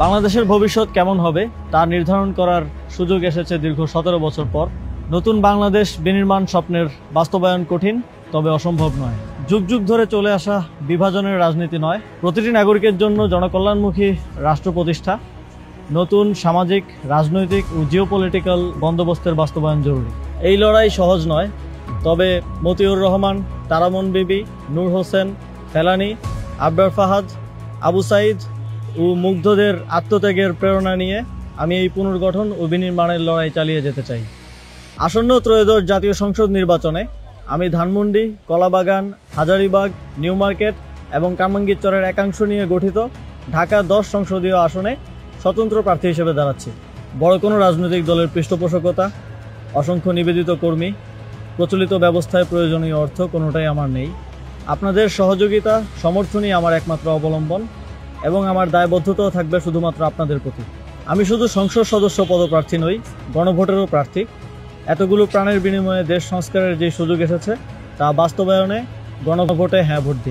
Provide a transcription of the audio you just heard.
বাংলাদেশের ভবিষ্যৎ কেমন হবে তা নির্ধারণ করার সুযোগ এসেছে দীর্ঘ 17 বছর পর। নতুন বাংলাদেশ বিনির্মাণ স্বপ্নের বাস্তবায়ন কঠিন, তবে অসম্ভব নয়। যুগ যুগ ধরে চলে আসা বিভাজনের রাজনীতি নয়, প্রতিটি নাগরিকের জন্য জনকল্যাণমুখী রাষ্ট্র প্রতিষ্ঠা, নতুন সামাজিক, রাজনৈতিক ও জিওপলিটিক্যাল বন্দোবস্তের বাস্তবায়ন জরুরি। এই লড়াই সহজ নয়, তবে মতিউর রহমান, তারামন বিবি, নূর হোসেন, ফেলানী, আবরার ফাহাদ, আবু সাইদ ও মুগ্ধদের আত্মত্যাগের প্রেরণা নিয়ে আমি এই পুনর্গঠন ও বিনির্মাণের লড়াই চালিয়ে যেতে চাই। আসন্ন ত্রয়োদশ জাতীয় সংসদ নির্বাচনে আমি ধানমন্ডি, কলাবাগান, হাজারীবাগ, নিউ মার্কেট এবং কামরাঙ্গীরচরের একাংশ নিয়ে গঠিত ঢাকা 10 সংসদীয় আসনে স্বতন্ত্র প্রার্থী হিসেবে দাঁড়াচ্ছি। বড় কোনো রাজনৈতিক দলের পৃষ্ঠপোষকতা, অসংখ্য নিবেদিত কর্মী, প্রচলিত ব্যবস্থায় প্রয়োজনীয় অর্থ কোনোটাই আমার নেই। আপনাদের সহযোগিতা, সমর্থনই আমার একমাত্র অবলম্বন এবং আমার দায়বদ্ধতাও থাকবে শুধুমাত্র আপনাদের প্রতি। আমি শুধু সংসদ সদস্য পদপ্রার্থী নই, গণভোটেরও প্রার্থী। এতগুলো প্রাণের বিনিময়ে দেশ সংস্কারের যে সুযোগ এসেছে তা বাস্তবায়নে গণভোটে হ্যাঁ ভোট দিন।